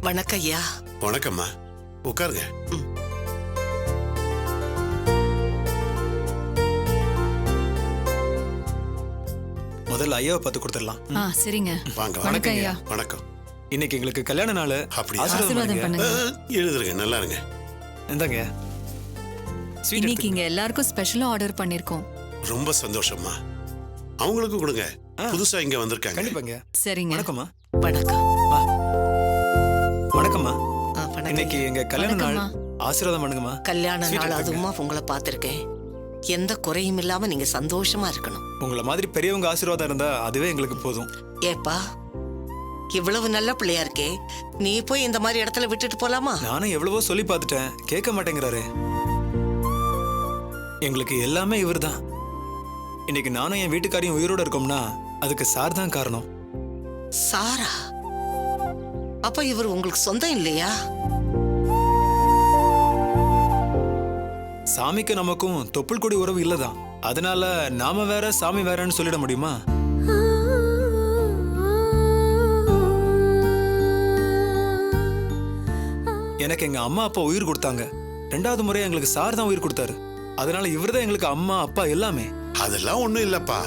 வணக்கம் ஐயா. வணக்கம்மா, உட்காருங்க. முதல்ல ஐயாவை பார்த்து கொடுத்துடலாம். சரிங்க. வாங்க. வணக்கம் ஐயா. வணக்கம். இன்னைக்கு எங்களுக்கு கல்யாண நாள். அப்படியா? ஆசீர்வாதம் பண்ணுங்க. எழுதுருங்க, நல்லா இருங்க. இந்தாங்க. இன்னைக்கு இங்க எல்லாருக்கும் ஸ்பெஷலா ஆர்டர் பண்ணிருக்கோம். ரொம்ப சந்தோஷம்மா. அவங்களுக்கு கொடுங்க, புதுசா இங்க வந்திருக்காங்க. கண்டிப்பாங்க. சரிங்க. வணக்கம்மா. வணக்கம். வணக்கம்மா. வணக்கம். இன்னைக்கு எங்க கல்யாண நாள். ஆசீர்வாதம் பண்ணுங்கம்மா. கல்யாண நாள் அதுவுமா உங்களை பார்த்திருக்கேன். எந்த குறையும் இல்லாம நீங்க சந்தோஷமா இருக்கணும். உங்களை மாதிரி பெரியவங்க ஆசீர்வாதம் இருந்தா அதுவே எங்களுக்கு போதும். ஏப்பா, இவ்வளவு நல்ல பிள்ளையா இருக்கே, நீ போய் இந்த மாதிரி இடத்துல விட்டுட்டு போலாமா? நானும் எவ்வளவோ சொல்லி பார்த்துட்டேன், கேட்க மாட்டேங்கிறாரு. எங்களுக்கு எல்லாமே இவர்தான். இன்னைக்கு நானும் என் வீட்டுக்காரையும் உயிரோட இருக்கோம்னா அதுக்கு சார் தான் காரணம். சாரா? அப்ப இவர் உங்களுக்கு சொந்தம் இல்லையா? சாமிக்கு நமக்கும் தொப்புள் கொடி உறவு இல்லதான். அதனால நாம வேற சாமி வேறன்னு சொல்லிட முடியுமா? எனக்கு எங்க அம்மா அப்பா உயிர் கொடுத்தாங்க. 2வது முறை எங்களுக்கு சார் தான் உயிர் கொடுத்தாரு. அதனால இவர்தான் எங்களுக்கு அம்மா அப்பா எல்லாமே. அதெல்லாம் ஒண்ணும் இல்லப்பா,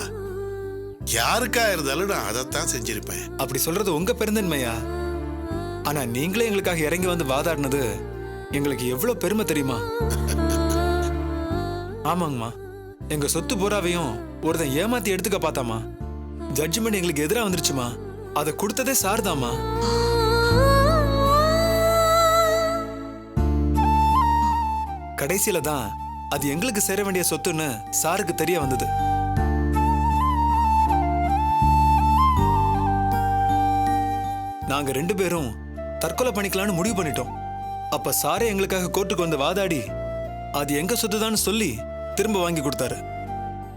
யாருக்கா இருந்தாலும் நான் அதைத்தான் செஞ்சிருப்பேன். அப்படி சொல்றது உங்க பெருந்தன்மையா? ஆனா நீங்களே எங்களுக்காக இறங்கி வந்து வாதாடினது எங்களுக்கு எவ்வளவு பெருமை தெரியுமா? ஆமாங்கம்மா, எங்க சொத்து பூராவையும் ஒருத்தன் ஏமாத்தி எடுத்துக்க பார்த்தாமா. ஜட்ஜ்மெண்ட் எங்களுக்கு எதிராக வந்துருச்சுமா. அதை கொடுத்ததே சார் தாமா. கடைசியில தான் அது எங்களுக்கு சேர வேண்டிய சொத்துன்னு சாருக்கு தெரிய வந்தது. நாங்க 2 பேரும் தற்கொலை பண்ணிக்கலாம்னு முடிவு பண்ணிட்டோம். அப்ப சாரே எங்களுக்காக கோர்ட்டுக்கு வந்து வாதாடி அது எங்க சொத்துதான்னு சொல்லி திரும்ப வாங்கி கொடுத்தாரு.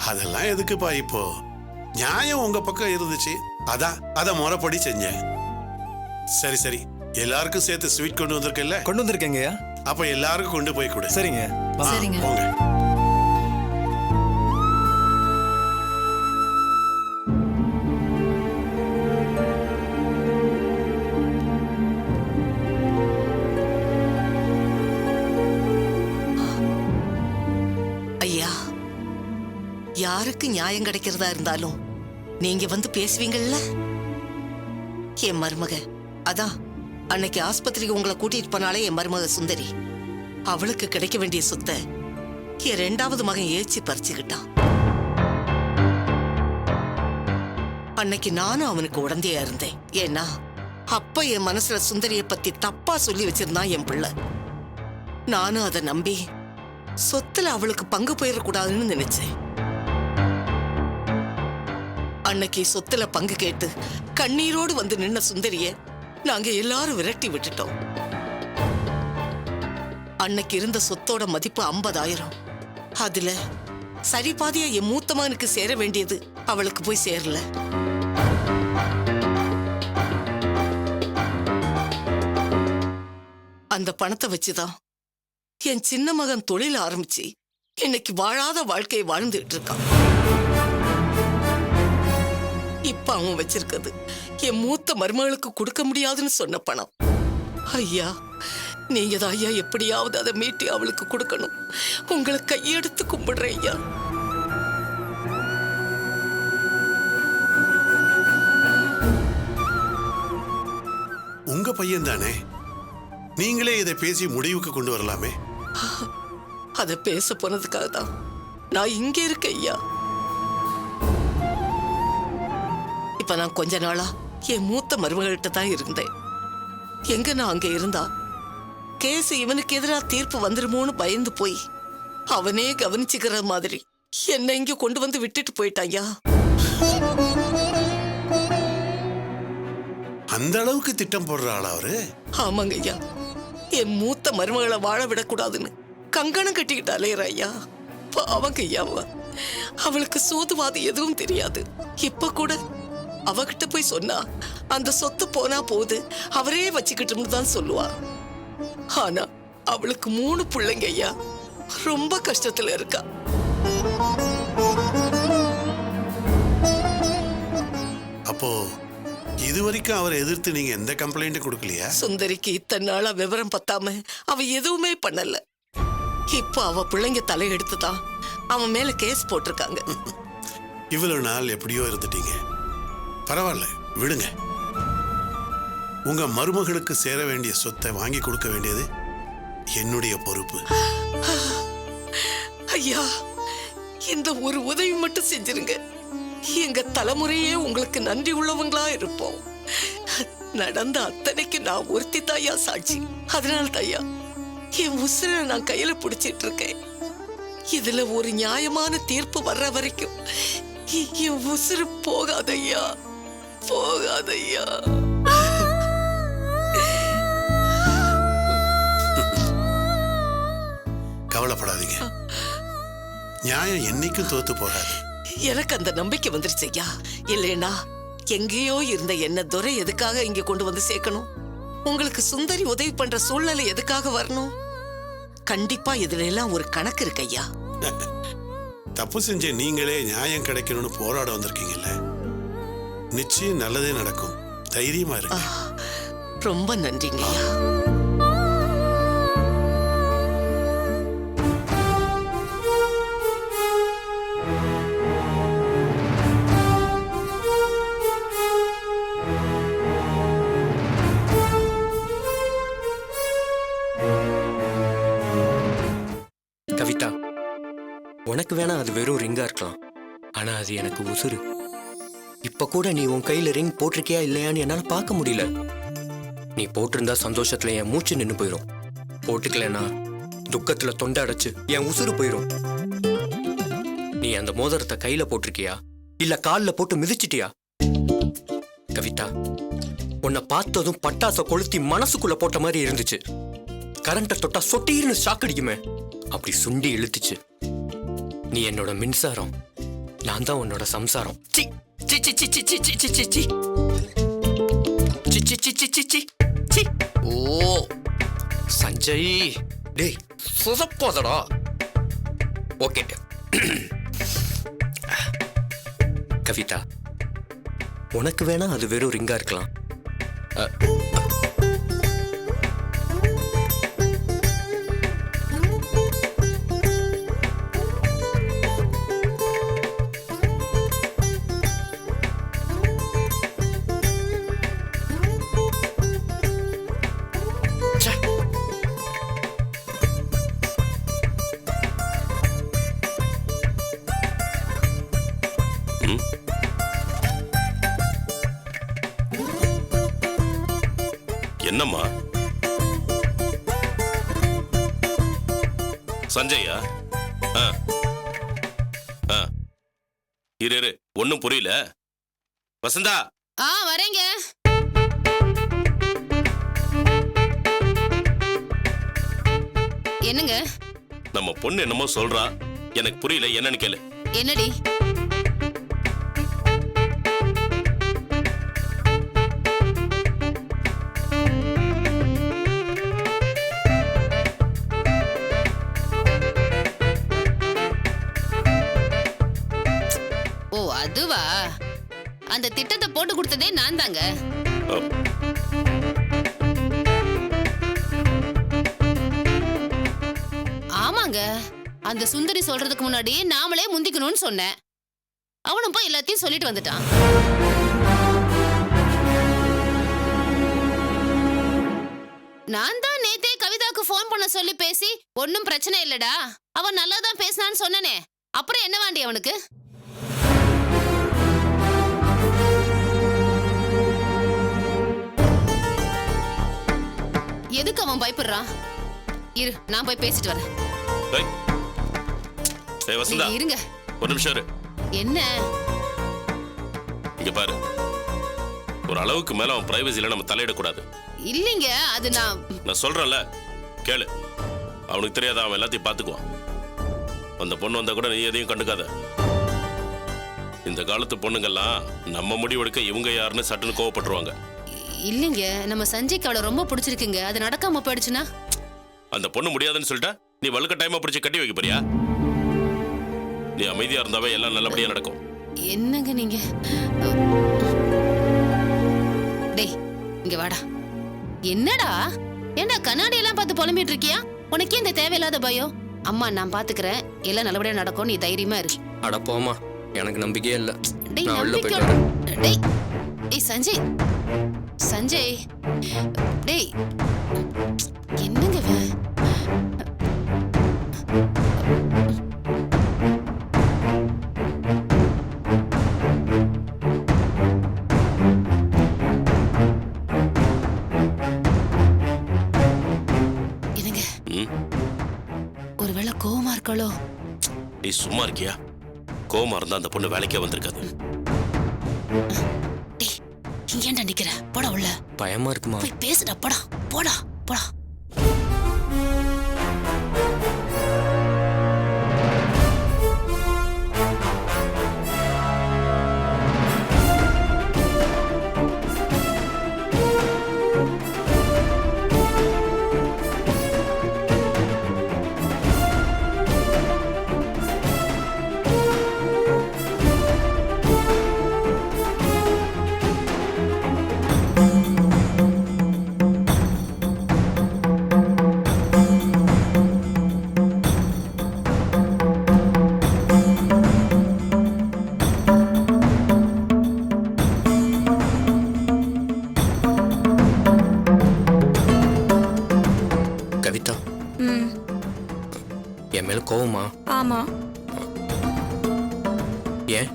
அதெல்லாம் எதுக்குப்பா இப்போ? நியாயம் உங்க பக்கம் இருந்துச்சு, அத முறைப்படி செஞ்சேன். சரி சரி, எல்லாருக்கும் சேர்த்து ஸ்வீட் கொண்டு வந்திருக்கல? கொண்டு வந்திருக்கேங்கய்யா. அப்ப எல்லாருக்கும் கொண்டு போய் கொடு. சரிங்க. சரிங்க. போங்க. ஐயா, யாருக்கு நியாயம் கிடைக்கிறதா இருந்தாலும் நீங்க வந்து பேசுவீங்கல்ல. என் மருமக அதான் அன்னைக்கு ஆஸ்பத்திரிக்கு உங்களை கூட்டிட்டு போனாலே என் மருமக சுந்தரி, அவளுக்கு கிடைக்க வேண்டிய சொத்தை என் 2வது மகன் ஏச்சி பறிச்சுக்கிட்டான். அன்னைக்கு நானும் அவனுக்கு உடந்தையா இருந்தேன். ஏன்னா அப்ப என் மனசுல சுந்தரிய பத்தி தப்பா சொல்லி வச்சிருந்தான் என் பிள்ளை. நானும் அதை நம்பி சொத்துல அவளுக்கு பங்கு போயிடக்கூடாதுன்னு நினைச்சேன். அன்னைக்கு சொத்துல பங்கு கேட்டு கண்ணீரோடு வந்து நின்ன சுந்தரிய நாங்க எல்லாரும் விரட்டி விட்டுட்டோம். அன்னைக்கு இருந்த சொத்தோட மதிப்பு 50,000. அதுல சரி பாதியா என் மூத்த மகனுக்கு சேர வேண்டியது அவளுக்கு போய் சேரல. அந்த பணத்தை வச்சுதான் என் சின்ன மகன் தொழில் ஆரம்பிச்சு இன்னைக்கு வாழாத வாழ்க்கையை வாழ்ந்துட்டு இருக்கான். இப்ப அவன் வச்சிருக்கிறது என் மூத்த மருமகளுக்கு கொடுக்க முடியாதுன்னு சொன்ன பணம். ஐயா, நீங்க தான் ஐயா எப்படியாவது அதை மீட்டி அவளுக்கு கொடுக்கணும். உங்களை கையெடுத்து கும்பிடுறேன் ஐயா. உங்க பையன் தானே, நீங்களே இதை பேசி முடிவுக்கு கொண்டு வரலாமே. அதை பேச போனதுக்காக தான் நான் இங்க இருக்கேன் ஐயா. இப்ப நான் கொஞ்ச நாளா என் மூத்த மருமகள்கிட்ட தான் இருந்தேன். எங்க நான் அங்க இருந்தா கேஸ் இவனுக்கு எதிராக தீர்ப்பு வந்துருமோன்னு பயந்து போய் அவனே கவனிச்சுக்கிற மாதிரி என்ன இங்க கொண்டு வந்து விட்டுட்டு போயிட்டாயா. அந்த அளவுக்கு திட்டம் போடுற ஆளா அவரு? ஆமாங்க ஐயா, என் மூத்த மருமகளை வாழ விடக்கூடாதுன்னு கங்கணம் கட்டிக்கிட்டு அலையிற ஐயா. பாவங்க ஐயாவா, அவளுக்கு சூதுவாது எதுவும் தெரியாது. இப்ப கூட அவகிட்ட போய் சொன்னா அந்த சொத்து போனா போது அவரே வச்சுக்கிட்டு தான் சொல்லுவா. ஆனா அவளுக்கு 3 பிள்ளைங்க ஐயா, ரொம்ப கஷ்டத்துல இருக்கா. அப்போ இது இது வரைக்கும் அவரை எதிர்த்து நீங்க எந்த கம்ப்ளைண்ட் கொடுக்கலையா? சுந்தரிக்கு இத்தனை நாளா விவரம் பத்தாம அவ எதுவுமே பண்ணல. இப்போ அவ பிள்ளைங்க தலையெடுத்துதான் அவன் மேல கேஸ் போட்டிருக்காங்க. இவ்வளவு நாள் எப்படியோ இருந்துட்டீங்க, பரவாயில்ல விடுங்க. உங்க மருமகளுக்கு சேர வேண்டிய சொத்தை வாங்கி கொடுக்க வேண்டியது என்னுடைய பொறுப்பு. ஐயா, இந்த ஒரு உதவி மட்டும் செஞ்சிருங்க. எங்க தலைமுறையே உங்களுக்கு நன்றி உள்ளவங்களா இருப்போம். நடந்த அத்தனைக்கு நான் ஒருத்தி தாயா சாட்சி. அதனால தாயா என் உசுரை நான் கையில பிடிச்சிட்டு இருக்கேன். இதுல ஒரு நியாயமான தீர்ப்பு வர்ற வரைக்கும் என் உசுறு போகாதையா, போகாதையா. கவலைப்படாதீங்க, நியாயம் என்னைக்கும் தோத்து போகாது. எனக்கு அந்த நம்பிக்கை வந்துருச்சு ஐயா. இல்லைன்னா எங்கேயோ இருந்த என்ன துரை எதுக்காக இங்க கொண்டு வந்து சேர்க்கணும்? உங்களுக்கு சுந்தரி உதவி பண்ற சூழ்நிலை எதுக்காக வரணும்? கண்டிப்பா இதுல எல்லாம் ஒரு கணக்கு இருக்கு ஐயா. தப்பு செஞ்ச நீங்களே நியாயம் கிடைக்கணும்னு போராட வந்திருக்கீங்கல்ல, நிச்சயம் நல்லதே நடக்கும். தைரியமா இருக்கு. ரொம்ப நன்றிங்க ஐயா. கவிதா, உனக்கு வேணா அது வெறும் ரிங்கா இருக்கலாம், ஆனா அது எனக்கு உசுறு. இப்ப கூட நீ உன் கையில ரிங் போட்டிருக்கியா இல்லையான்னு என்னால பார்க்க முடியல. நீ போட்டிருந்தா சந்தோஷத்துல என் மூச்சு நின்னு போயிரும், போட்டுக்கலனா துக்கத்துல தொண்டை அடைச்சு என் உசுறு போயிரும். நீ அந்த மோதிரத்தை கையில போட்டிருக்கியா இல்ல கால்ல போட்டு மிதிச்சிட்டியா? கவிதா, உன்னை பார்த்ததும் பட்டாசை கொளுத்தி மனசுக்குள்ள போட்ட மாதிரி இருந்துச்சு. கரண்ட தொட்டா சொட்டீர்னு ஷாக்கடிக்குமே, அப்படி சுண்டி இழுத்துச்சு. நீ என்னோட மின்சாரம், நான் தான் உன்னோட சம்சாரம். சி சி சி சி சி சி சி சி சி சி சி சி சி சி சி. ஓ சஞ்சய், டேய் சொதப்பாதடா. ஓகே கவிதா, உனக்கு வேணா அது வெறும் ரிங்கா இருக்கலாம். என்னம்மா சஞ்சயா? இரு ஒன்னும் புரியல. வசந்தா. வரேங்க. என்னங்க? நம்ம பொண்ணு என்னமோ சொல்றா, எனக்கு புரியல, என்னன்னு கேளு. என்னடி? ஓ அதுவா? அந்த திட்டத்தை போட்டு கொடுத்ததே நான் தாங்க. ஆமாங்க, அந்த சுந்தரி சொல்றதுக்கு முன்னாடி நாமளே முந்திக்கணும்னு சொன்னேன். அவனும் போய் எல்லாத்தையும் சொல்லிட்டு வந்துட்டான். நான் தான் நேத்தே கவிதாக்கு போன் பண்ண சொல்லி பேசி ஒன்னும் பிரச்சனை இல்லடா, அவன் நல்லா தான் பேசினான்னு சொன்னனே, அப்புறம் என்ன வாண்டி அவனுக்கு? எதுக்கு அவன் பயப்படுறான்? இரு, நான் போய் பேசிட்டு வரேன். வசந்தா, இருங்க ஒரு நிமிஷம் இரு. என்ன? இங்க பாரு, ஒரு அளவுக்கு மேல அவன் பிரைவசில நம்ம தலையிடக்கூடாது. இல்லைங்க, அது நான் சொல்றேன்ல, கேளு. அவனுக்கு தெரியாத, அவன் எல்லாத்தையும் பாத்துக்குவான். அந்த பொண்ணு வந்தா கூட நீ எதையும் கண்டுக்காத. இந்த காலத்து பொண்ணுங்கெல்லாம் நம்ம முடிவெடுக்க இவங்க யாருன்னு சட்டுன்னு கோவப்பட்டுருவாங்க. இல்லைங்க, நம்ம சஞ்சய்க்கு அவளை ரொம்ப பிடிச்சிருக்குங்க. அது நடக்காம போயிடுச்சுன்னா? அந்த பொண்ணு முடியாதுன்னு சொல்லிட்டா நீ வழுக்க டைமா பிடிச்சி கட்டி வைக்க போறியா? நீ அமைதியா இருந்தாவே எல்லாம் நல்லபடியா நடக்கும். என்னங்க நீங்க? டேய் இங்க வாடா. என்னடா ஏண்டா கண்ணாடி எல்லாம் பார்த்து புலம்பிட்டு இருக்கியா? உனக்கே இந்த தேவையில்லாத பயம்? அம்மா நான் பாத்துக்கிறேன், எல்லாம் நல்லபடியா நடக்கும், நீ தைரியமா இரு. அட போமா, எனக்கு நம்பிக்கையே இல்ல. டேய் நான் உள்ள நம்பிக்கை. போயிட்டு டேய் டேய் சஞ்சய், சஞ்சய், டேய் என்னங்க இவன்? என்னங்க ம் ஒருவேளை கோவமா இருக்காளோ? நீ சும்மா இருக்கியா? கோவமா இருந்தா அந்த பொண்ணு வேலைக்கே வந்திருக்காது. டேய் இங்க ஏன்டா நிக்கிற? போடா உள்ள. பயமா இருக்குமா? போய் பேசுடா, போடா போடா போடா. கவிதா, என் மேல கோவமா? ஆமா. ஏன்?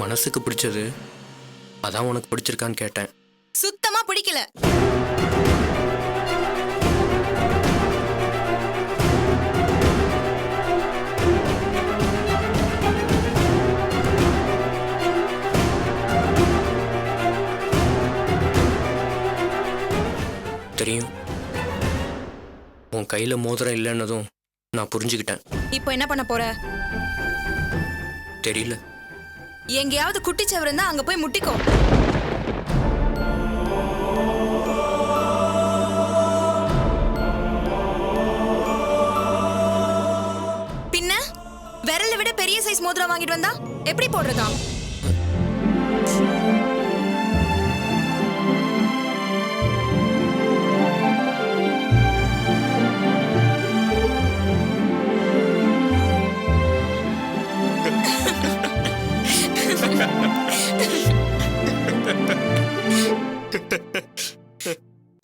மனசுக்கு பிடிச்சது, அதான் உனக்கு பிடிச்சிருக்கான்னு கேட்டேன். சுத்தமா பிடிக்கல. தெரியும், உன் கையில மோதிரம் இல்லைன்னதும் நான் புரிஞ்சுக்கிட்டேன். இப்போ என்ன பண்ண போற? தெரியல. எங்கேயாவது குட்டிச்சவர் இருந்தா அங்க போய் முட்டிக்கோ. பின்ன விரலை விட பெரிய சைஸ் மோதிரம் வாங்கிட்டு வந்தா எப்படி போடுறதா?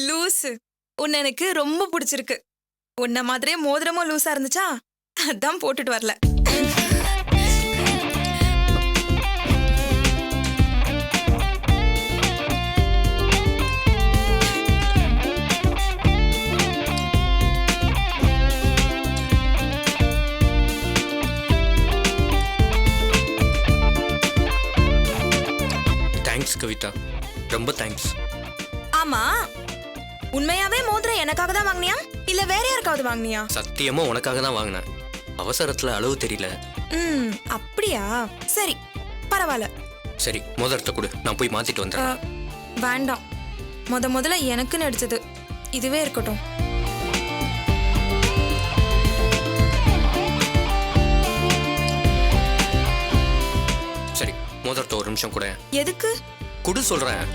லூசு, உன்னை எனக்கு ரொம்ப பிடிச்சிருக்கு. உன்ன மாதிரியே மோதிரமும் லூசா இருந்துச்சா, அதான் போட்டுட்டு வரல. தேங்க்ஸ் கவிதா, ரொம்ப தேங்க்ஸ். ஆமா, உண்மையாவே மோதிரம் எனக்காக தான் வாங்கினியா இல்ல வேற யாருக்காவது வாங்கினியா? சத்தியமா உனக்காக தான் வாங்கினேன். அவசரத்துல அளவு தெரியல. அப்படியா? சரி பரவாயில்ல. சரி, மோதிரத்தை கொடு, நான் போய் மாத்திட்டு வந்துடுறேன். வேண்டாம், முதல்ல எனக்குன்னு எடுத்தது இதுவே இருக்கட்டும். சரி, மோதிரத்தை ஒரு நிமிஷம் கூட. எதுக்கு? குடு சொல்றேன்.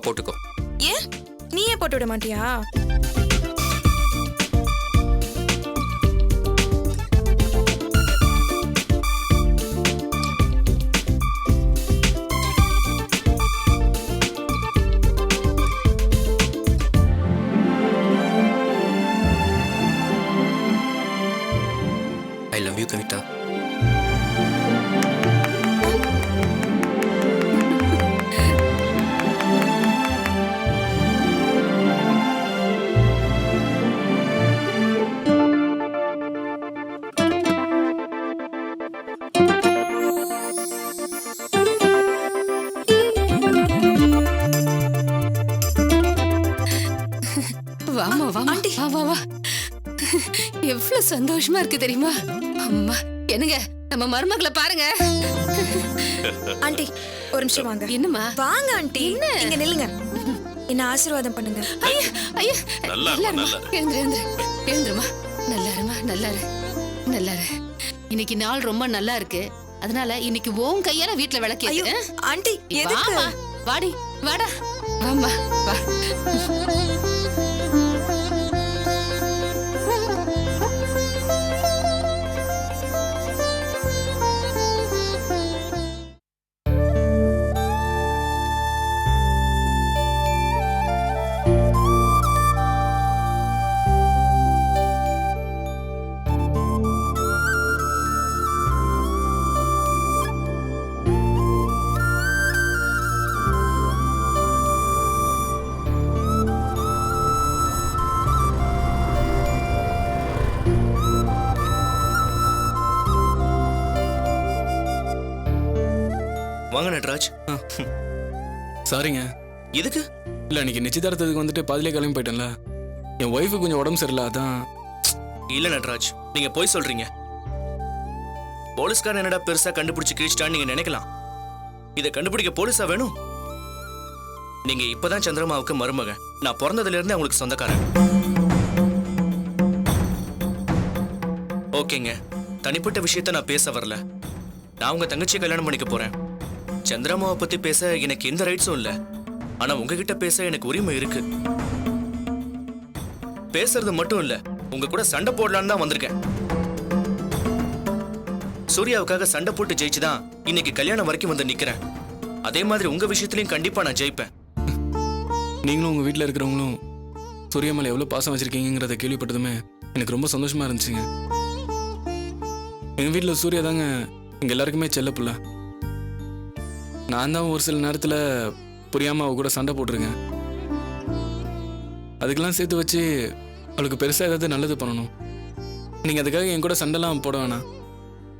போட்டுக்கோ. ஏன் நீயே போட்டு விட மாட்டியா? I love you, Kavita. வாமா வாமா வா வா வா எவ்வளவு சந்தோஷமா இருக்கு தெரியுமா? அம்மா என்னங்க நம்ம மருமகளை பாருங்க. ஆண்டி ஒரு நிமிஷம் வாங்க. என்னம்மா? வாங்க ஆண்டி. இங்க நில்லுங்க. என்ன ஆசீர்வாதம் பண்ணுங்க. ஐயா ஐயா நல்லா நல்லா இருமா, இருமா. நல்லா இரு. எழுந்துருமா நல்லா இருமா நல்லா இரு நல்லா இரு. இன்னைக்கு நாள் ரொம்ப நல்லா இருக்கு. அதனால இன்னைக்கு உன் கையால வீட்டுல விளக்கு ஐயோ ஏத்து. ஆண்டி எதுக்கு? வாமா வாடி வாடா வாமா வா. வாங்க நட்ராஜ். சாரிங்க. எதுக்கு? இல்லை இன்னைக்கு நிச்சயதார்த்தத்துக்கு வந்துட்டு பாதிலே கிளம்பி போயிட்டேன்ல. என் ஒய்ஃபு கொஞ்சம் உடம்பு சரியில்லை, அதான். இல்ல நட்ராஜ், நீங்க போய் சொல்றீங்க. போலீஸ்காரன் என்னடா பெருசா கண்டுபிடிச்சு கிழிச்சிட்டான்னு நீங்க நினைக்கலாம். இதை கண்டுபிடிக்க போலீஸா வேணும்? நீங்க இப்பதான் சந்திரமாவுக்கு மருமக. நான் பிறந்ததுல இருந்து அவங்களுக்கு சொந்தக்காரன். ஓகேங்க, தனிப்பட்ட விஷயத்த நான் பேச வரல. நான் உங்க தங்கச்சியை கல்யாணம் பண்ணிக்க போறேன். சந்திரமாவை பத்தி பேச எனக்கு எந்த ரைட்ஸும் இல்ல. ஆனா உங்ககிட்ட பேச எனக்கு உரிமை இருக்கு. பேசுறது மட்டும் இல்ல, உங்க கூட சண்டை போடலான்னு தான் வந்திருக்கேன். சூர்யாவுக்காக சண்டை போட்டு ஜெயிச்சுதான் இன்னைக்கு கல்யாணம் வரைக்கும் வந்து நிக்கிறேன். அதே மாதிரி உங்க விஷயத்திலயும் கண்டிப்பா நான் ஜெயிப்பேன். நீங்களும் உங்கள் வீட்டில் இருக்கிறவங்களும் சூர்யா மேலே எவ்வளோ பாசம் வச்சுருக்கீங்கிறத கேள்விப்பட்டதுமே எனக்கு ரொம்ப சந்தோஷமாக இருந்துச்சுங்க. எங்கள் வீட்டில் சூர்யா தாங்க எங்கள் எல்லாருக்குமே செல்ல புள்ள. நான் தான் ஒரு சில நேரத்தில் புரியாமல் அவ கூட சண்டை போட்டிருக்கேன். அதுக்கெல்லாம் சேர்த்து வச்சு அவளுக்கு பெருசாக ஏதாவது நல்லது பண்ணணும். நீங்கள் அதுக்காக என் கூட சண்டைலாம் போட வேணாம்.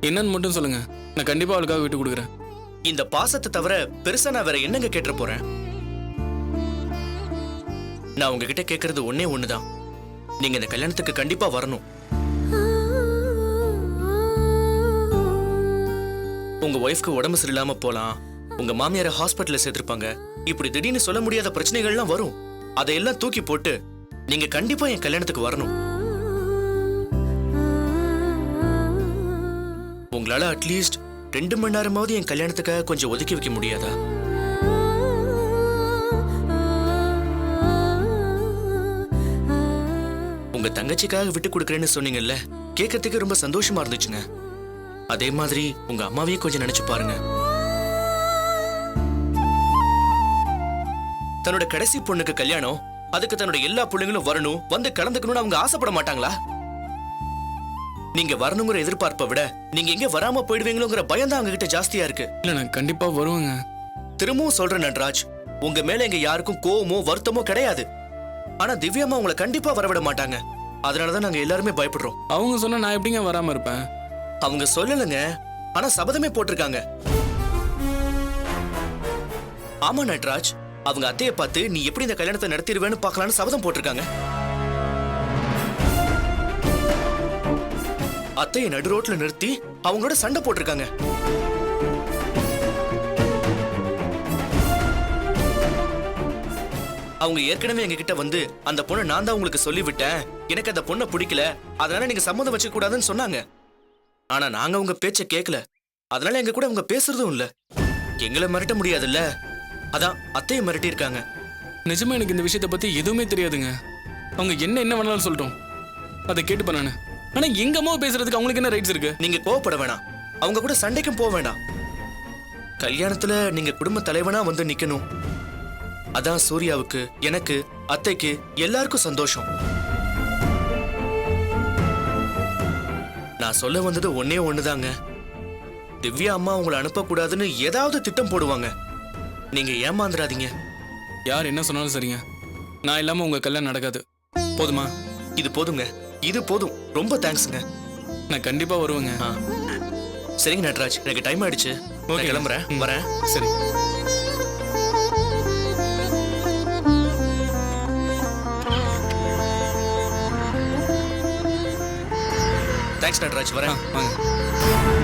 என்னன்னு மட்டும் சொல்லுங்கள், நான் கண்டிப்பாக அவளுக்காக விட்டு கொடுக்குறேன். இந்த பாசத்தை தவிர பெருசா நான் வேற என்னங்க கேட்ட போறேன்? நான் உங்ககிட்ட கேட்கறது ஒன்னே ஒண்ணுதான். நீங்க இந்த கல்யாணத்துக்கு கண்டிப்பா வரணும். உங்க ஒய்ஃப்க்கு உடம்பு சரியில்லாம போலாம், உங்க மாமியார ஹாஸ்பிட்டல்ல சேர்த்திருப்பாங்க. இப்படி திடீர்னு சொல்ல முடியாத பிரச்சனைகள்லாம் வரும். அதையெல்லாம் தூக்கி போட்டு நீங்க கண்டிப்பா என் கல்யாணத்துக்கு வரணும். உங்களால அட்லீஸ்ட் 2 மணி நேரமாவது என் கல்யாணத்துக்காக கொஞ்சம் ஒதுக்கி வைக்க முடியாதா? உங்க தங்கச்சிக்காக விட்டு கொடுக்கறேன்னு சொன்னீங்கல்ல, கேட்கறதுக்கு ரொம்ப சந்தோஷமா இருந்துச்சுங்க. அதே மாதிரி உங்க அம்மாவையும் கொஞ்சம் நினைச்சு பாருங்க. தன்னோட கடைசி பொண்ணுக்கு கல்யாணம், அதுக்கு தன்னோட எல்லா பிள்ளைங்களும் வரணும், வந்து கலந்துக்கணும்னு அவங்க ஆசைப்பட மாட்டாங்களா? நீங்க வரணுங்கிற எதிர்பார்ப்பை விட நீங்க எங்க வராம போயிடுவீங்களோங்கிற பயம் தான் அவங்க கிட்ட ஜாஸ்தியா இருக்கு. இல்லை நான் கண்டிப்பாக வருவேங்க. திரும்பவும் சொல்றேன் நட்ராஜ், உங்க மேல எங்க யாருக்கும் கோவமோ வருத்தமோ கிடையாது. ஆனா திவ்யாமா உங்களை கண்டிப்பா வரவிட மாட்டாங்க. அதனாலதான் நாங்க எல்லாருமே பயப்படுறோம். அவங்க சொன்னா நான் எப்படிங்க வராமல் இருப்பேன்? அவங்க சொல்லலங்க, ஆனா சபதமே போட்டிருக்காங்க. ஆமா நட்ராஜ், அவங்க அத்தையை பார்த்து நீ எப்படி இந்த கல்யாணத்தை நடத்திடுவேன்னு பார்க்கலான்னு சபதம் போட்டிருக்காங்க. அத்தையை நடு ரோட்ல நிறுத்தி அவங்களோட சண்டை போட்டிருக்காங்க. அவங்க ஏற்கனவே எங்க கிட்ட வந்து அந்த பொண்ணை நான் தான் உங்களுக்கு சொல்லிவிட்டேன், எனக்கு அந்த பொண்ணை பிடிக்கல, அதனால நீங்க சம்மதம் வச்சுக்க கூடாதுன்னு சொன்னாங்க. ஆனா நாங்க உங்க பேச்ச கேட்கல. அதனால எங்க கூட அவங்க பேசுறதும் இல்ல. எங்களை மிரட்ட முடியாதுல்ல, அதான் அத்தையை மிரட்டி இருக்காங்க. நிஜமா எனக்கு இந்த விஷயத்தை பற்றி எதுவுமே தெரியாதுங்க. அவங்க என்ன வேணாலும் சொல்லட்டும், அதை கேட்டுப்பேன் நான். ஆனால் எங்க அம்மாவை பேசுறதுக்கு அவங்களுக்கு என்ன ரைட்ஸ் இருக்கு? நீங்க கோவப்பட வேணாம், அவங்க கூட சண்டைக்கும் போக வேண்டாம். கல்யாணத்துல நீங்க குடும்ப தலைவனா வந்து நிக்கணும். அதான் சூர்யாவுக்கு, எனக்கு, அத்தைக்கு எல்லாருக்கும் சந்தோஷம். நான் சொல்ல வந்தது ஒன்னே ஒண்ணுதாங்க. திவ்யா அம்மா உங்களை அனுப்பக்கூடாதுன்னு ஏதாவது திட்டம் போடுவாங்க. நீங்க ஏமாந்துடாதீங்க. யார் என்ன சொன்னாலும் சரிங்க, நான் இல்லாமல் உங்கள் கல்யாணம் நடக்காது. போதுமா? இது போதுங்க, இது போதும். ரொம்ப தேங்க்ஸுங்க. நான் கண்டிப்பாக வருவேங்க. சரிங்க நட்ராஜ், எனக்கு டைம் ஆயிடுச்சு. நான் கிளம்புறேன், வரேன். சரி. தேங்க்ஸ் நட்ராஜ் வரேன் வாங்க